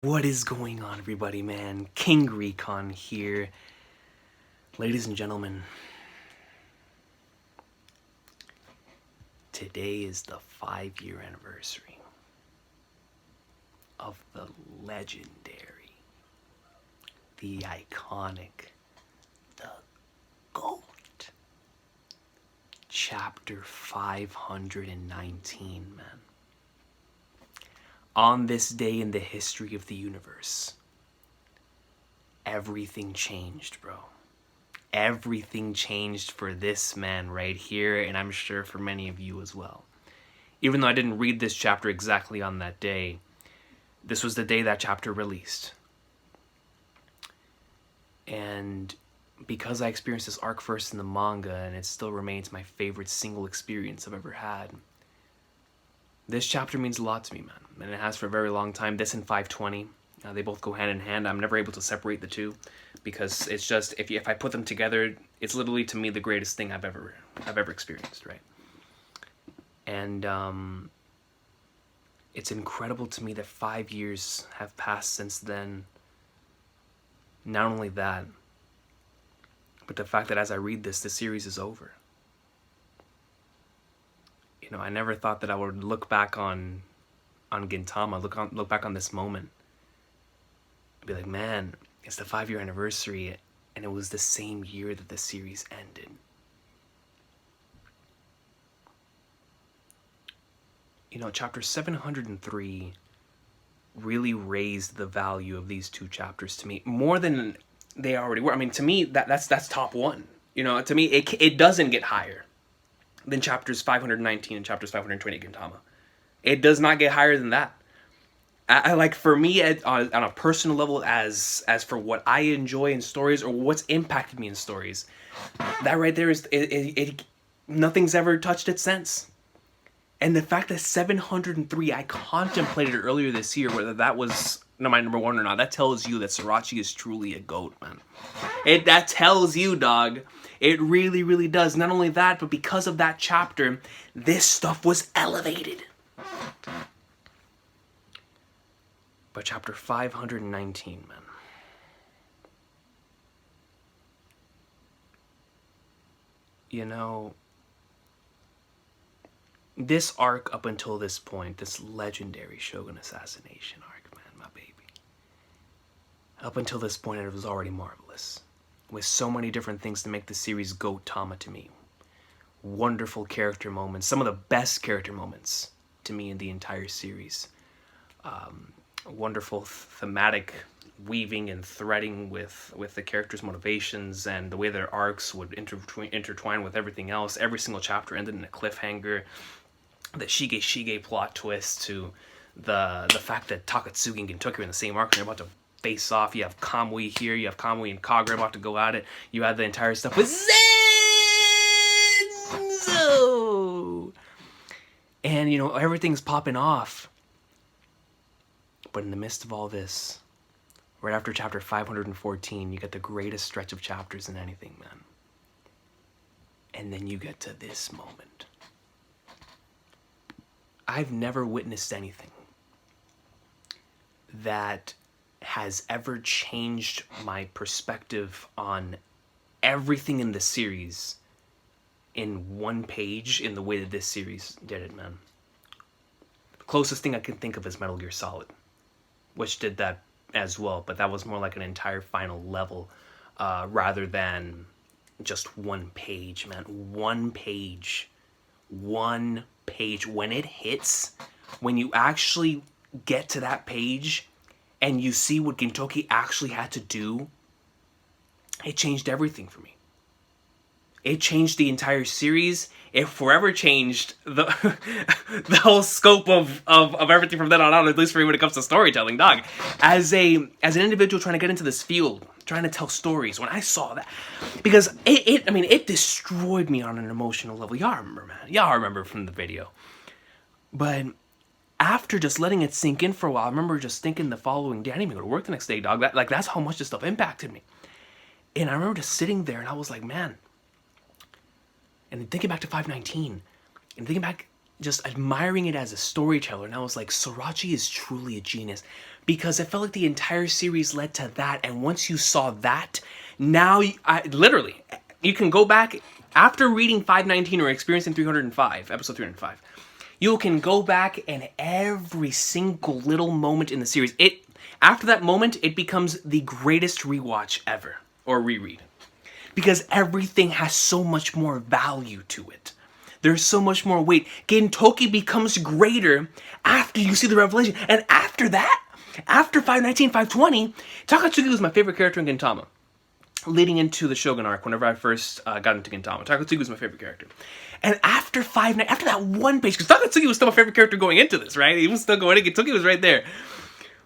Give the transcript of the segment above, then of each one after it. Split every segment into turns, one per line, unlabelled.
What is going on, everybody, man? King Recon here. Ladies and gentlemen, today is the 5-year anniversary of the legendary, the iconic, the GOAT, Chapter 519, man. On this day in the history of the universe, everything changed, bro. Everything changed for this man right here, and I'm sure for many of you as well. Even though I didn't read this chapter exactly on that day, this was the day that chapter released. And because I experienced this arc first in the manga, and it still remains my favorite single experience I've ever had, this chapter means a lot to me, man. And it has for a very long time. This and 520, they both go hand in hand. I'm never able to separate the two because it's just, if I put them together, it's literally, to me, the greatest thing I've ever experienced, right? And it's incredible to me that 5 years have passed since then. Not only that, but the fact that as I read this, the series is over. You know, I never thought that I would look back on Gintama, look back on this moment, and be like, man, it's the 5-year anniversary, and it was the same year that the series ended. You know, chapter 703 really raised the value of these two chapters to me more than they already were. I mean, to me, that's top one. You know, to me, it doesn't get higher than chapters 519 and chapters 520 Gintama. It does not get higher than that. I like, for me, on a personal level, as for what I enjoy in stories or what's impacted me in stories, that right there is nothing's ever touched it since. And the fact that 703, I contemplated earlier this year whether that was my number one or not. That tells you that Sorachi is truly a GOAT, man. That tells you, dog. It really, really does. Not only that, but because of that chapter, this stuff was elevated. But chapter 519, man. You know, this arc up until this point, this legendary Shogun assassination arc, man, my baby. Up until this point, it was already marvelous. With so many different things to make the series GOAT-tama to me. Wonderful character moments, some of the best character moments to me in the entire series. Wonderful thematic weaving and threading with the characters' motivations and the way their arcs would intertwine with everything else. Every single chapter ended in a cliffhanger. The Shige plot twist to the fact that Takatsuki and Gintoki are in the same arc and they're about to face off. You have Kamui here, you have Kamui and Kagura about to go at it. You had the entire stuff with Zenzo! And, you know, everything's popping off. But in the midst of all this, right after chapter 514, you get the greatest stretch of chapters in anything, man. And then you get to this moment. I've never witnessed anything that has ever changed my perspective on everything in the series in one page in the way that this series did it, man. The closest thing I can think of is Metal Gear Solid, which did that as well, but that was more like an entire final level rather than just one page, man. One page. When it hits, when you actually get to that page and you see what Gintoki actually had to do, it changed everything for me. It changed the entire series. It forever changed the the whole scope of everything from then on out, at least for me when it comes to storytelling, dog. As an individual trying to get into this field, trying to tell stories, when I saw that, because it destroyed me on an emotional level. Y'all remember, man. Y'all remember from the video. But after just letting it sink in for a while, I remember just thinking the following day, I didn't even go to work the next day, dog. That's how much this stuff impacted me. And I remember just sitting there and I was like, man. And thinking back to 519, and thinking back, just admiring it as a storyteller, and I was like, Sorachi is truly a genius. because it felt like the entire series led to that. And once you saw that, now literally, you can go back after reading 519 or experiencing 305, episode 305. You can go back and every single little moment in the series, after that moment, it becomes the greatest rewatch ever, or reread. Because everything has so much more value to it. There's so much more weight. Gintoki becomes greater after you see the revelation. And after that, after 519, 520, Takatsuki was my favorite character in Gintama. Leading into the Shogun arc, whenever I first got into Gintama, Takatsuki was my favorite character. And after that one page, because Takatsuki was still my favorite character going into this, right? He was still going in, Gintoki was right there.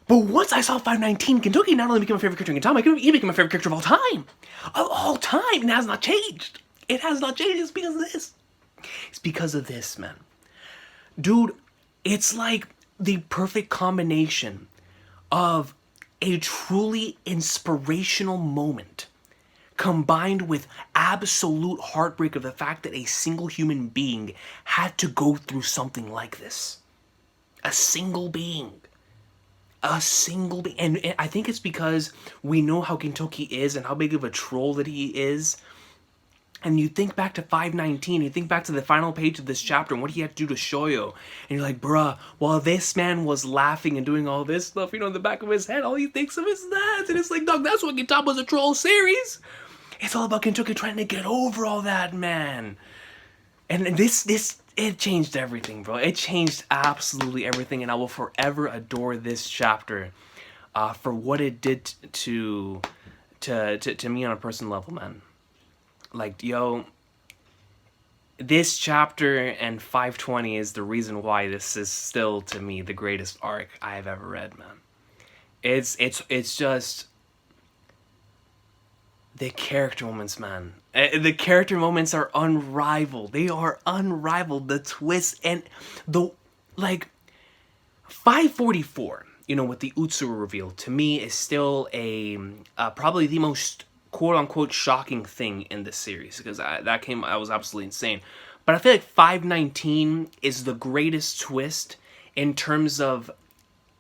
But once I saw 519, Gintoki not only became my favorite character in Gintama, he became my favorite character of all time. Of all time. It has not changed. It has not changed. It's because of this. It's because of this, man. Dude, it's like the perfect combination of a truly inspirational moment combined with absolute heartbreak of the fact that a single human being had to go through something like this. A single being. And I think it's because we know how Gintoki is and how big of a troll that he is. And you think back to 519, you think back to the final page of this chapter and what he had to do to Shoyo. And you're like, bruh, while this man was laughing and doing all this stuff, in the back of his head, all he thinks of is that. And it's like, dog, that's what Gintama's a troll series. It's all about Gintoki trying to get over all that, man. And this, it changed everything, bro. It changed absolutely everything. And I will forever adore this chapter for what it did to me on a personal level, man. Like, yo, this chapter and 520 is the reason why this is still, to me, the greatest arc I have ever read, man. It's just the character moments, man. The character moments are unrivaled. They are unrivaled. The twist and the, 544, with the Utsuru reveal, to me is still probably the most quote-unquote shocking thing in this series, because I was absolutely insane. But I feel like 519 is the greatest twist in terms of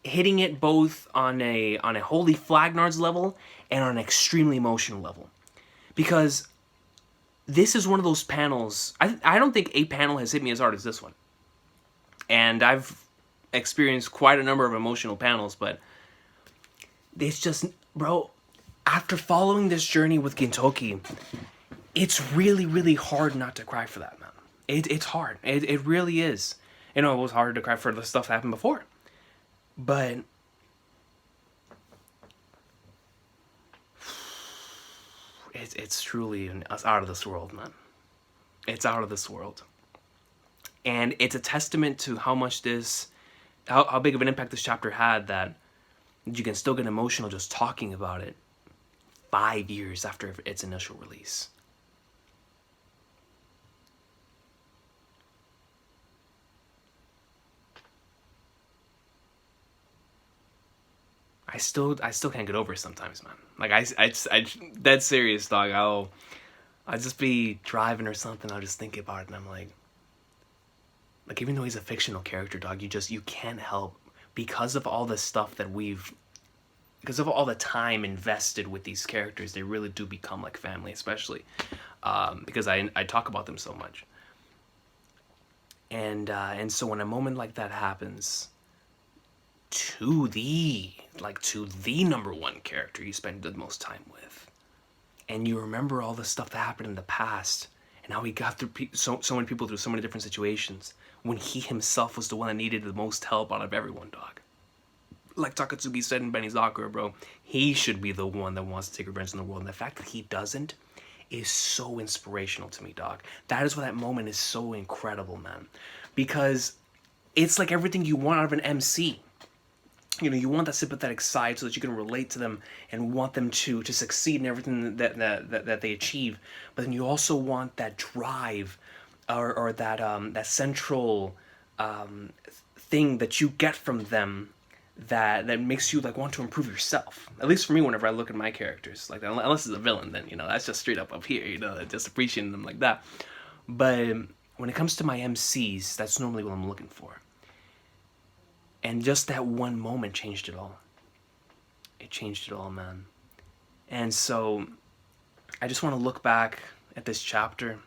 hitting it both on a Holy Flagnards level and on an extremely emotional level. Because this is one of those panels, I don't think a panel has hit me as hard as this one. And I've experienced quite a number of emotional panels, but it's just, bro, after following this journey with Gintoki, it's really, really hard not to cry for that, man. It's hard. It really is. It was hard to cry for the stuff that happened before. But it's truly out of this world, man. It's out of this world. And it's a testament to how much how big of an impact this chapter had, that you can still get emotional just talking about it 5 years after its initial release. I still can't get over it sometimes, man. Like, I dead serious, dog. I'll just be driving or something, I'll just think about it, and I'm like, even though he's a fictional character, dog, you can't help, because of all the stuff that because of all the time invested with these characters, they really do become like family, especially because I talk about them so much. And so when a moment like that happens to the number one character you spend the most time with, and you remember all the stuff that happened in the past, and how he got through so many people through so many different situations, when he himself was the one that needed the most help out of everyone, dog. Like Takatsuki said in Benizakura, bro, he should be the one that wants to take revenge in the world. And the fact that he doesn't is so inspirational to me, dog. That is why that moment is so incredible, man. Because it's like everything you want out of an MC. You want that sympathetic side so that you can relate to them and want them to succeed in everything that they achieve. But then you also want that drive or that central thing that you get from them that makes you want to improve yourself. At least for me, whenever I look at my characters, unless it's a villain, then that's just straight up here, just appreciating them like that. But when it comes to my MCs, that's normally what I'm looking for. And just that one moment changed it all. changed it all, man. And so I just want to look back at this chapter.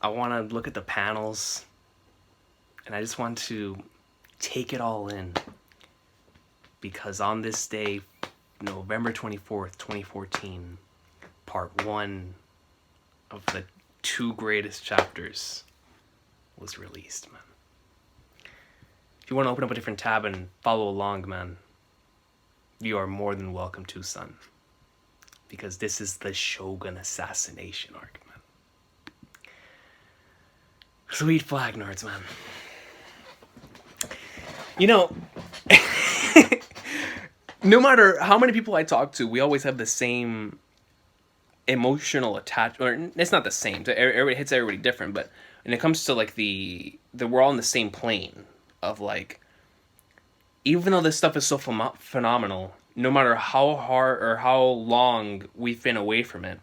I want to look at the panels, and I just want to take it all in. Because on this day, November 24th, 2014, part 1 of the 2 greatest chapters was released, man. If you want to open up a different tab and follow along, man, you are more than welcome to, son. Because this is the Shogun assassination arc, man. Sweet flag nerds, man. You know, no matter how many people I talk to, we always have the same emotional attachment. Or it's not the same. Everybody hits everybody different, but when it comes to like the we're all on the same plane of like, even though this stuff is so phenomenal, no matter how hard or how long we've been away from it,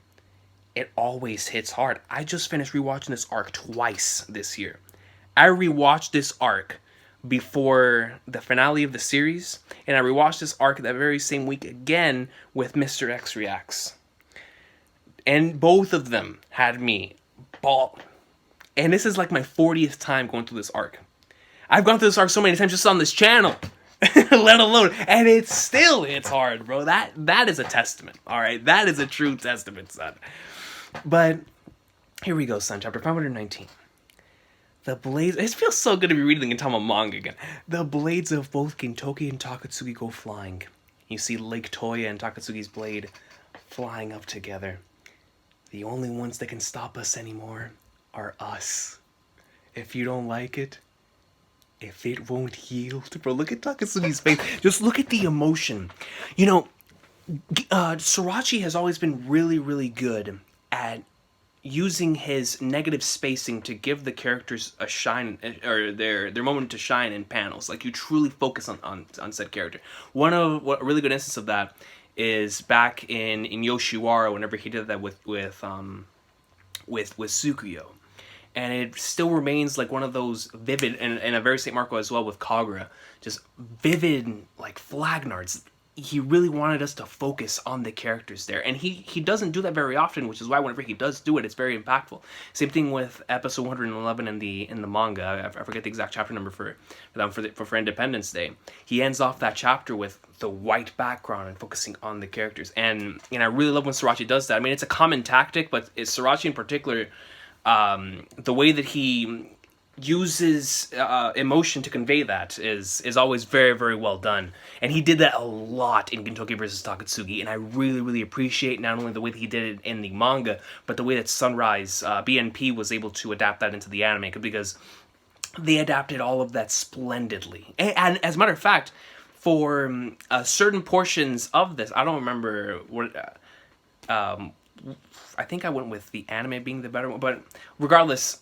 it always hits hard. I just finished rewatching this arc twice this year. I rewatched this arc before the finale of the series, and I rewatched this arc that very same week again with Mr. X Reacts. And both of them had me ball. And this is like my 40th time going through this arc. I've gone through this arc so many times just on this channel. Let alone, and it's hard, bro. That is a testament, all right? That is a true testament, son. But here we go, son. Chapter 519. The blades... It feels so good to be reading the Gintama manga again. The blades of both Gintoki and Takatsuki go flying. You see Lake Toya and Takatsuki's blade flying up together. The only ones that can stop us anymore are us. If you don't like it, if it won't yield... Bro, look at Takatsuki's face. Just look at the emotion. You know, Sorachi has always been really, really good at using his negative spacing to give the characters a shine, or their moment to shine in panels. Like, you truly focus on said character. One of a really good instance of that is back in Yoshiwara, whenever he did that with Tsukuyo. And it still remains like one of those vivid, and a very St. Marco as well with Kagura, just vivid, like, flagnards. He really wanted us to focus on the characters there. And he doesn't do that very often, which is why whenever he does do it, it's very impactful. Same thing with episode 111 in the manga. I forget the exact chapter number for Independence Day. He ends off that chapter with the white background and focusing on the characters. And I really love when Sorachi does that. I mean, it's a common tactic, but it's Sorachi in particular... the way that he uses emotion to convey that is always very, very well done. And he did that a lot in Gintoki vs. Takatsuki, and I really, really appreciate not only the way that he did it in the manga, but the way that Sunrise, BNP, was able to adapt that into the anime, because they adapted all of that splendidly. And as a matter of fact, for certain portions of this, I don't remember what... I think I went with the anime being the better one, but regardless,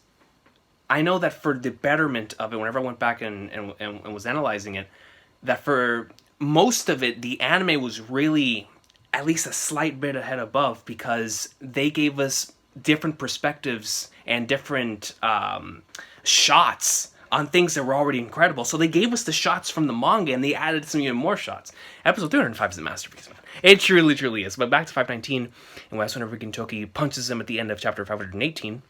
I know that for the betterment of it, whenever I went back and was analyzing it, that for most of it, the anime was really at least a slight bit ahead above, because they gave us different perspectives and different shots on things that were already incredible. So they gave us the shots from the manga, and they added some even more shots. Episode 305 is a masterpiece, man. It truly, truly is. But back to 519, and that's whenever Gintoki punches him at the end of chapter 518,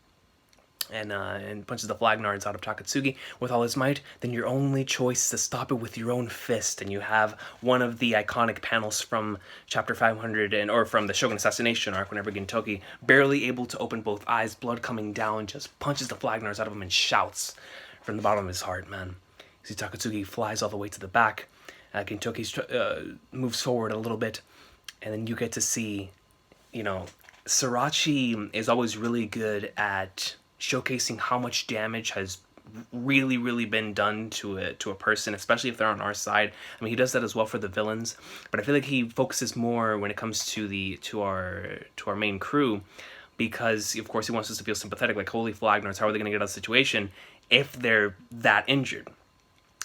and punches the flagnards out of Takatsuki with all his might, then your only choice is to stop it with your own fist. And you have one of the iconic panels from chapter 500, or from the Shogun assassination arc, whenever Gintoki, barely able to open both eyes, blood coming down, just punches the flagnards out of him and shouts from the bottom of his heart, man. You see Takatsuki flies all the way to the back. Gintoki moves forward a little bit, and then you get to see, you know, Sorachi is always really good at showcasing how much damage has really, really been done to a person, especially if they're on our side. I mean, he does that as well for the villains, but I feel like he focuses more when it comes to our main crew, because of course he wants us to feel sympathetic, like, holy flagnards, how are they going to get out of the situation if they're that injured?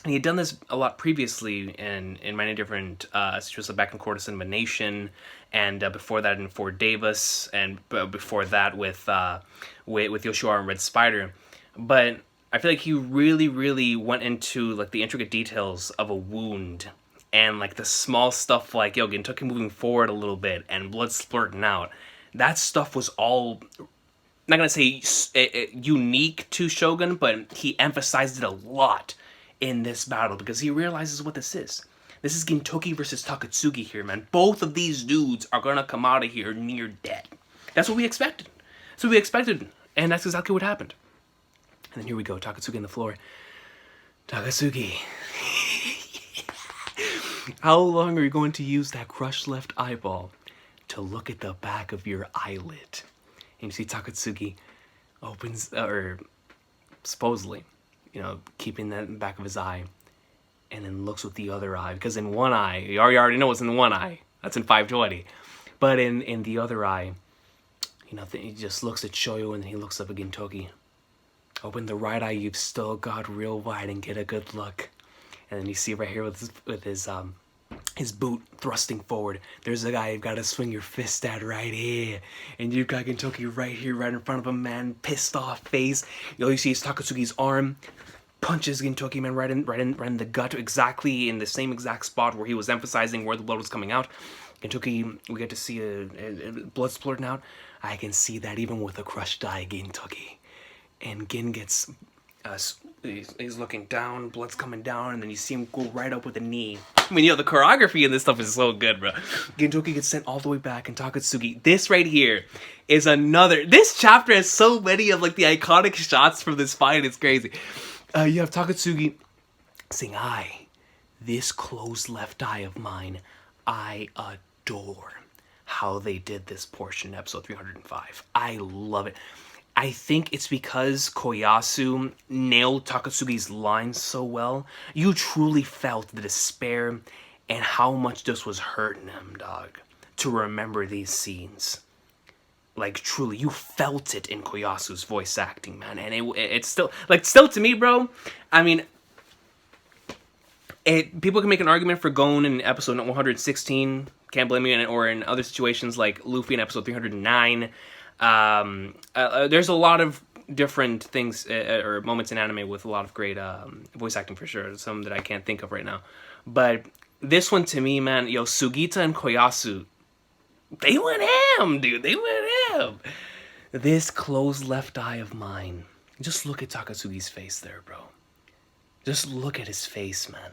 And he had done this a lot previously in many different situations, like back in Courtesan Nation, and before that in Fort Davis, and before that with Yoshiwara and Red Spider. But I feel like he really, really went into like the intricate details of a wound and like the small stuff like, yo, Gintoki moving forward a little bit and blood splurting out. That stuff was all, not gonna say unique to Shogun, but he emphasized it a lot in this battle because he realizes what this is. This is Gintoki versus Takatsuki here, man. Both of these dudes are gonna come out of here near dead. That's what we expected. That's what we expected, and that's exactly what happened. And then here we go, Takatsuki on the floor. Takatsuki, how long are you going to use that crushed left eyeball to look at the back of your eyelid? And you see Takatsuki opens, or supposedly, you know, keeping that in the back of his eye, and then looks with the other eye, because in one eye, you already know what's in one eye. That's in 520. But in the other eye, you know, he just looks at Shoyo, and then he looks up at Gintoki. Open the right eye, you've still got real wide, and get a good look. And then you see right here with his boot thrusting forward. There's a guy you've got to swing your fist at right here. And you've got Gintoki right here, right in front of him, man. Pissed off face. You know, you see his Takatsuki's arm. Punches Gintoki, man, right in the gut, exactly in the same exact spot where he was emphasizing where the blood was coming out. Gintoki, we get to see a blood splurting out. I can see that even with a crushed eye, Gintoki. And Gin gets, he's looking down, blood's coming down, and then you see him go right up with a knee. I mean, yo, the choreography in this stuff is so good, bro. Gintoki gets sent all the way back, and Takatsuki, this right here is another, this chapter has so many of, like, the iconic shots from this fight, it's crazy. You have Takatsuki saying, this closed left eye of mine, I adore how they did this portion in episode 305. I love it. I think it's because Koyasu nailed Takatsuki's lines so well. You truly felt the despair and how much this was hurting him, dog, to remember these scenes. Like, truly, you felt it in Koyasu's voice acting, man. And it's still, like, still to me, bro, I mean, people can make an argument for Gon in episode 116, can't blame me, or in other situations like Luffy in episode 309. There's a lot of different things or moments in anime with a lot of great voice acting for sure. Some that I can't think of right now. But this one to me, man, yo, Sugita and Koyasu, they went ham, dude. They went ham. This closed left eye of mine. Just look at Takatsuki's face there, bro. Just look at his face, man.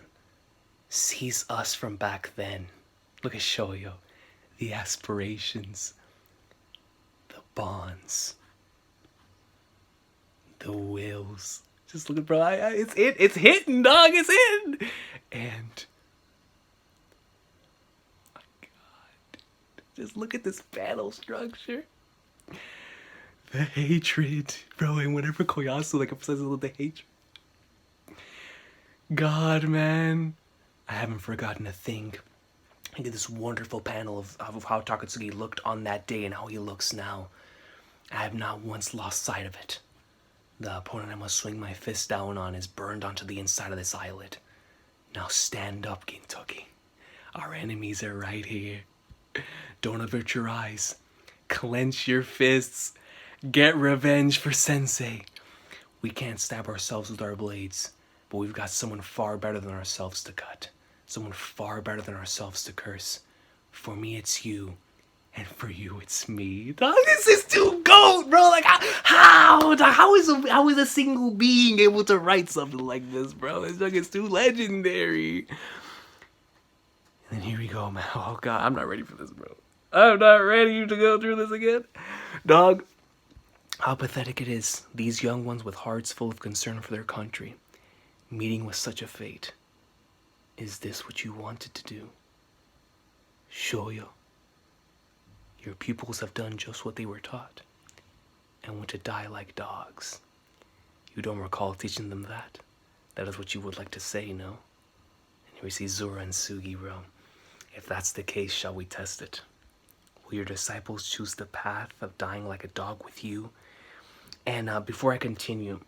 Sees us from back then. Look at Shoyo. The aspirations. The bonds. The wills. Just look at, bro. It's hitting, dog. It's in. And my God, just look at this battle structure. The hatred, bro. And whenever Koyasu like emphasizes the hatred. God, man, I haven't forgotten a thing. I get this wonderful panel of how Takatsuki looked on that day and how he looks now. I have not once lost sight of it. The opponent I must swing my fist down on is burned onto the inside of this eyelid. Now stand up, Gintoki. Our enemies are right here. Don't avert your eyes. Clench your fists. Get revenge for Sensei. We can't stab ourselves with our blades, but we've got someone far better than ourselves to cut. Someone far better than ourselves to curse. For me, it's you. And for you, it's me. Dog, this is too goat, bro. Like, how is a single being able to write something like this, bro? This dog is too legendary. And then here we go, man. Oh, God, I'm not ready for this, bro. I'm not ready to go through this again. Dog, how pathetic it is. These young ones with hearts full of concern for their country, meeting with such a fate. Is this what you wanted to do? Shoyo. Your pupils have done just what they were taught, and want to die like dogs. You don't recall teaching them that? That is what you would like to say, no? And here we see Zora and Sugi, bro. If that's the case, shall we test it? Will your disciples choose the path of dying like a dog with you? And before I continue,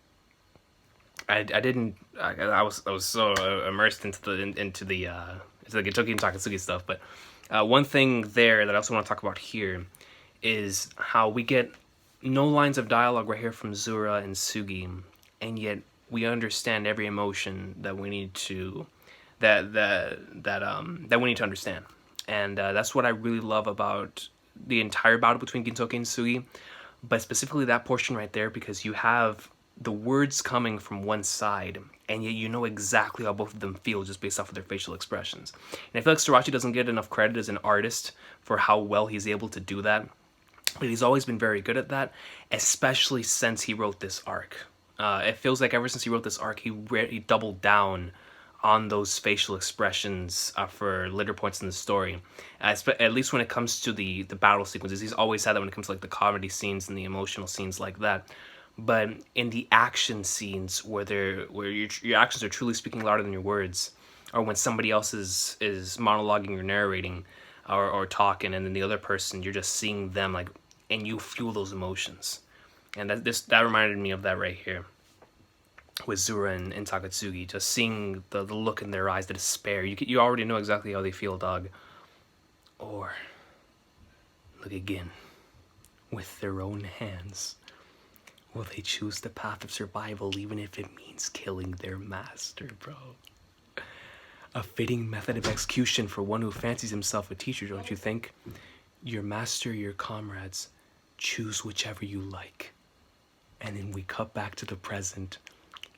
I was so immersed into the Gintoki and Takatsuki stuff, but one thing there that I also want to talk about here is how we get no lines of dialogue right here from Zura and Sugi, and yet we understand every emotion that we need to that we need to understand. And that's what I really love about the entire battle between Gintoki and Sugi, but specifically that portion right there, because you have the words coming from one side, and yet you know exactly how both of them feel just based off of their facial expressions. And I feel like Sorachi doesn't get enough credit as an artist for how well he's able to do that, but he's always been very good at that, especially since he wrote this arc. It feels like ever since he wrote this arc, he doubled down on those facial expressions for later points in the story. At least when it comes to the battle sequences, he's always had that when it comes to like the comedy scenes and the emotional scenes like that. But in the action scenes where your actions are truly speaking louder than your words, or when somebody else is monologuing or narrating or talking, and then the other person, you're just seeing them like, and you feel those emotions. And that reminded me of that right here with Zura and Takatsugi, just seeing the look in their eyes, the despair. You already know exactly how they feel, dog. Or look again. With their own hands, will they choose the path of survival even if it means killing their master, bro? A fitting method of execution for one who fancies himself a teacher, don't you think? Your master, your comrades, choose whichever you like. And then we cut back to the present.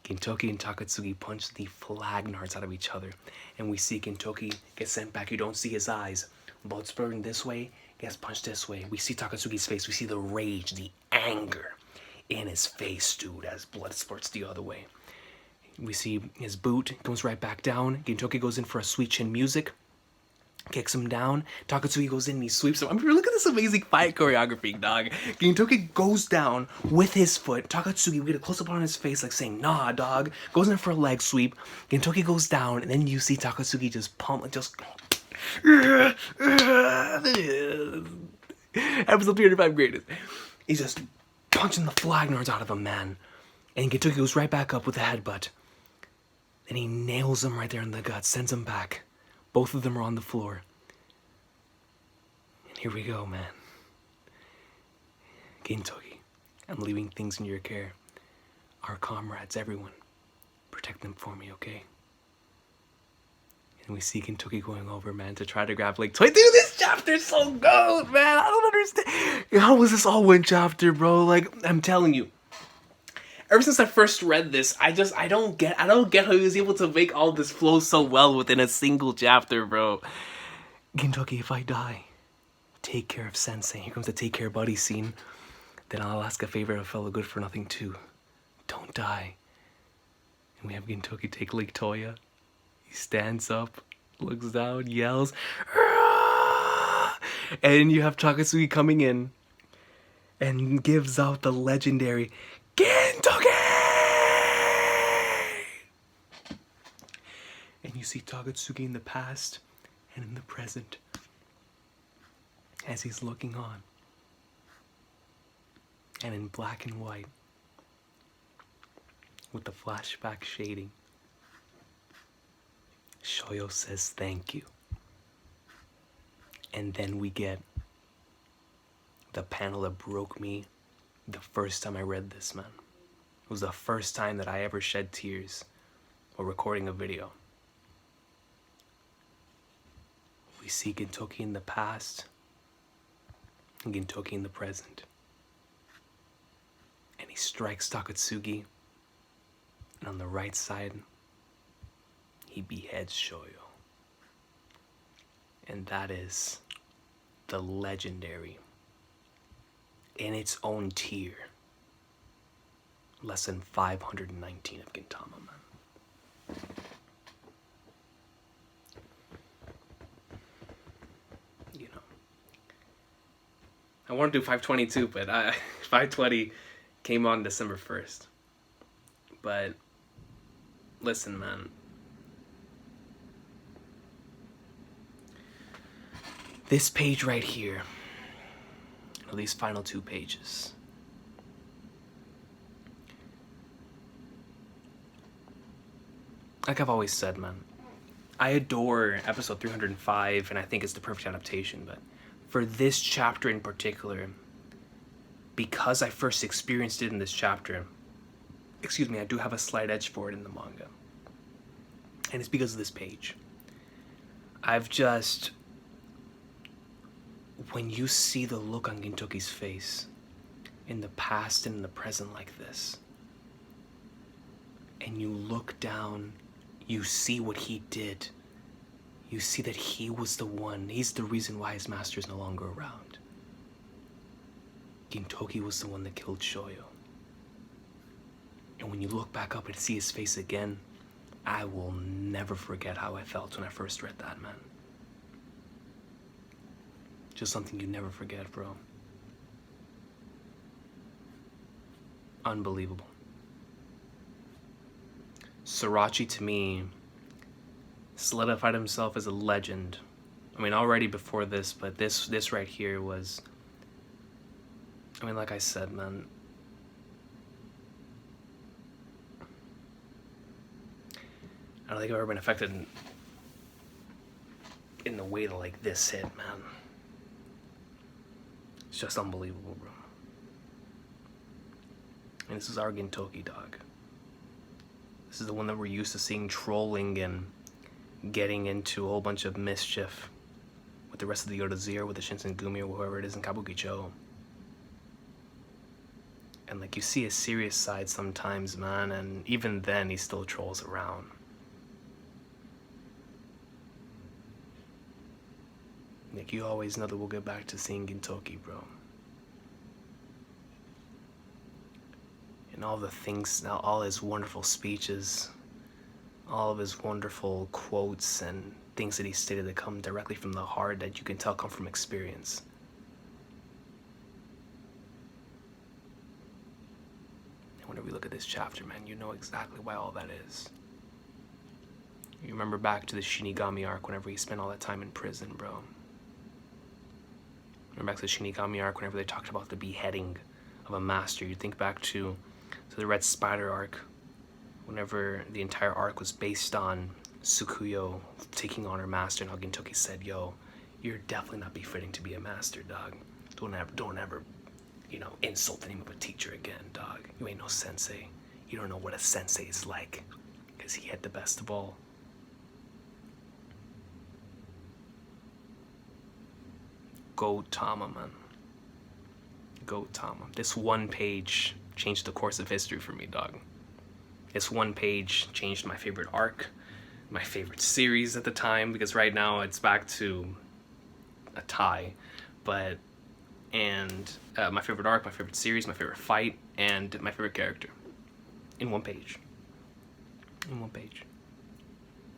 Gintoki and Takatsugi punch the flag nards out of each other. And we see Gintoki get sent back. You don't see his eyes. Blood spurting this way, gets punched this way. We see Takatsugi's face. We see the rage, the anger in his face, dude, as blood spurts the other way. We see his boot goes right back down. Gintoki goes in for a sweet chin music. Kicks him down. Takatsugi goes in and he sweeps him. I mean, look at this amazing fight choreography, dog. Gintoki goes down with his foot. Takatsugi, we get a close-up on his face, like saying, nah, dog. Goes in for a leg sweep. Gintoki goes down, and then you see Takatsugi just pump, like, just... Episode 305 greatest. He's just punching the flag nards out of him, man. And Gintoki goes right back up with a headbutt. Then he nails him right there in the gut, sends him back. Both of them are on the floor. And here we go, man. Gintoki, I'm leaving things in your care. Our comrades, everyone. Protect them for me, okay? And we see Gintoki going over, man, to try to grab like toy. Dude, this chapter's so good, man. I don't understand. How was this all one chapter, bro? Like, I'm telling you. Ever since I first read this, I don't get how he was able to make all this flow so well within a single chapter, bro. Gintoki, if I die, take care of Sensei. Here comes the take care buddy scene. Then I'll ask a favor of a fellow good for nothing too. Don't die. And we have Gintoki take Lake Toya. He stands up, looks down, yells, "Aah!" And you have Takatsugi coming in and gives out the legendary Gintoki! And you see Takatsugi in the past and in the present as he's looking on. And in black and white with the flashback shading, Shoyo says thank you. And then we get the panel that broke me the first time I read this, man. It was the first time that I ever shed tears while recording a video. We see Gintoki in the past and Gintoki in the present. And he strikes Takatsugi. And on the right side, he beheads Shoyo. And that is the legendary, in its own tier, lesson 519 of Gintama, man. You know, I want to do 522, but 520 came on December 1st. But listen, man. This page right here, these final 2 pages, like I've always said, man, I adore episode 305 and I think it's the perfect adaptation, but for this chapter in particular, because I first experienced it in this chapter, I do have a slight edge for it in the manga. And it's because of this page. I've just... When you see the look on Gintoki's face, in the past and in the present like this, and you look down, you see what he did. You see that he was the one. He's the reason why his master is no longer around. Gintoki was the one that killed Shoyo. And when you look back up and see his face again, I will never forget how I felt when I first read that, man. Just something you never forget, bro. Unbelievable. Sorachi, to me, solidified himself as a legend. I mean, already before this, but this right here was... I mean, like I said, man... I don't think I've ever been affected in the way that, like, this hit, man. It's just unbelievable, bro. And this is our Gintoki, dog. This is the one that we're used to seeing trolling and getting into a whole bunch of mischief with the rest of the Yorozir, with the Shinsengumi, or whoever it is in Kabukicho. And, like, you see his serious side sometimes, man, and even then he still trolls around. Like, you always know that we'll get back to seeing Gintoki, bro. And all the things, now all his wonderful speeches, all of his wonderful quotes and things that he stated that come directly from the heart, that you can tell come from experience. And whenever you look at this chapter, man, you know exactly why all that is. You remember back to the Shinigami arc whenever he spent all that time in prison, bro. Remember back to the Shinigami arc whenever they talked about the beheading of a master. You think back to the Red Spider arc, whenever the entire arc was based on Tsukuyo taking on her master, and how Gintoki said, yo, you're definitely not befitting to be a master, dog. Don't ever, you know, insult the name of a teacher again, dog. You ain't no sensei. You don't know what a sensei is like, because he had the best of all. Gintama, man. Gintama. This one page changed the course of history for me, dog. This one page changed my favorite arc, my favorite series at the time, because right now it's back to a tie. But, and my favorite arc, my favorite series, my favorite fight, and my favorite character. In one page. In one page.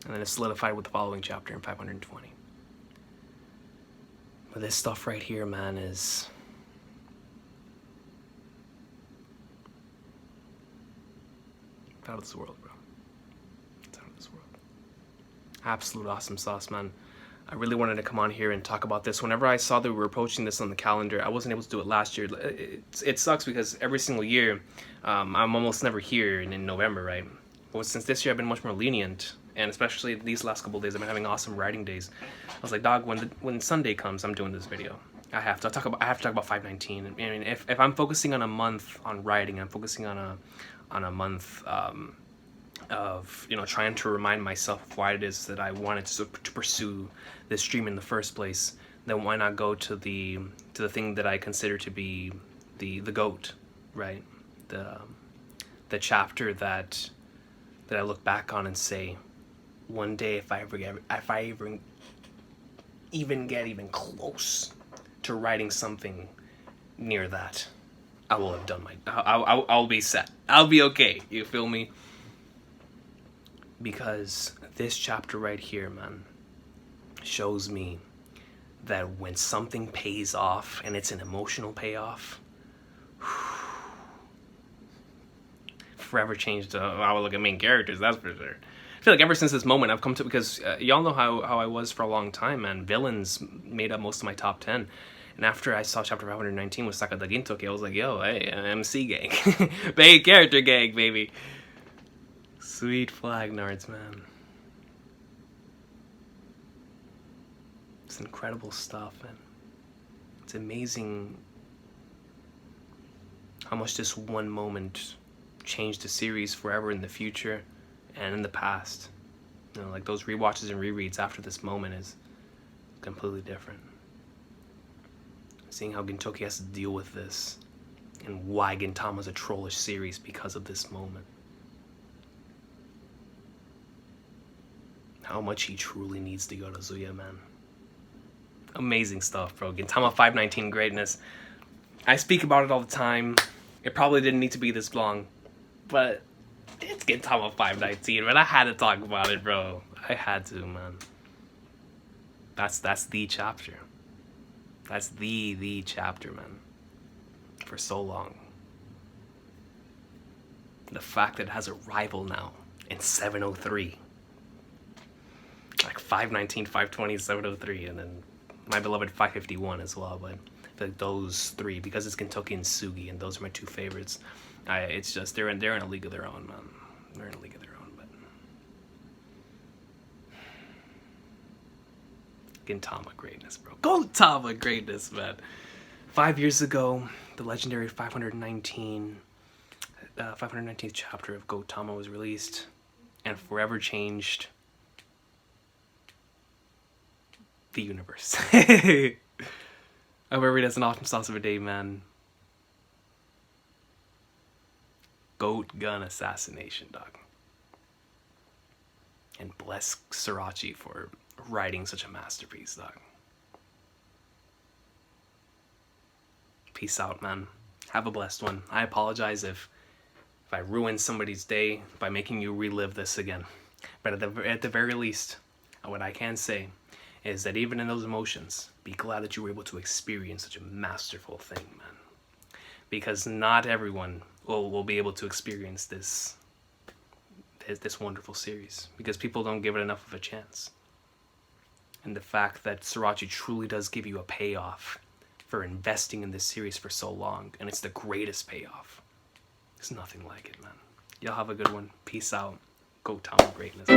And then it's solidified with the following chapter in 520. But this stuff right here, man, is... out of this world, bro. It's out of this world. Absolute awesome sauce, man. I really wanted to come on here and talk about this. Whenever I saw that we were approaching this on the calendar, I wasn't able to do it last year. It sucks because every single year, I'm almost never here in November, right? But since this year I've been much more lenient, and especially these last couple of days, I've been having awesome writing days. I was like, dog, when Sunday comes, I'm doing this video. I have to talk about 519. I mean, if I'm focusing on a month on writing, I'm focusing on a month of, you know, trying to remind myself of why it is that I wanted to pursue this dream in the first place, then why not go to the thing that I consider to be the GOAT, right? The chapter that I look back on and say, one day if I even get close to writing something near that, I will have done I'll be set. I'll be okay. You feel me? Because this chapter right here, man, shows me that when something pays off, and it's an emotional payoff, forever changed how I look at main characters, that's for sure. I feel like ever since this moment I've come to, because y'all know how I was for a long time, man. Villains made up most of my top 10. And after I saw chapter 519 with Sakata Gintoki, I was like, yo, hey, MC gang. Main character gang, baby. Sweet flag nards, man. It's incredible stuff, man. It's amazing how much this one moment changed the series forever in the future and in the past. You know, like those rewatches and rereads after this moment is completely different. Seeing how Gintoki has to deal with this and why Gintama's a trollish series because of this moment. How much he truly needs to Yorozuya, man. Amazing stuff, bro. Gintama 519 greatness. I speak about it all the time. It probably didn't need to be this long, but it's Gintama 519, man. I had to talk about it, bro. I had to, man. That's the chapter. That's the chapter, man. For so long. The fact that it has a rival now in 703. Like 519, 520, 703, and then my beloved 551 as well, but those three, because it's Gintoki and Sugi, and those are my two favorites. It's just they're in a league of their own, man. They're in a league of their own, but Gintama greatness, bro. Gintama greatness, man. 5 years ago, the legendary 519th chapter of Gintama was released, and forever changed the universe. I hope everybody has an awesome sauce of a day, man. Goat gun assassination, dog. And bless Srirachi for writing such a masterpiece, dog. Peace out, man. Have a blessed one. I apologize if I ruined somebody's day by making you relive this again. But at the very least, what I can say is that even in those emotions, be glad that you were able to experience such a masterful thing, man. Because not everyone will be able to experience this wonderful series, because people don't give it enough of a chance. And the fact that Srirachi truly does give you a payoff for investing in this series for so long, and it's the greatest payoff. There's nothing like it, man. Y'all have a good one. Peace out. Gintama greatness.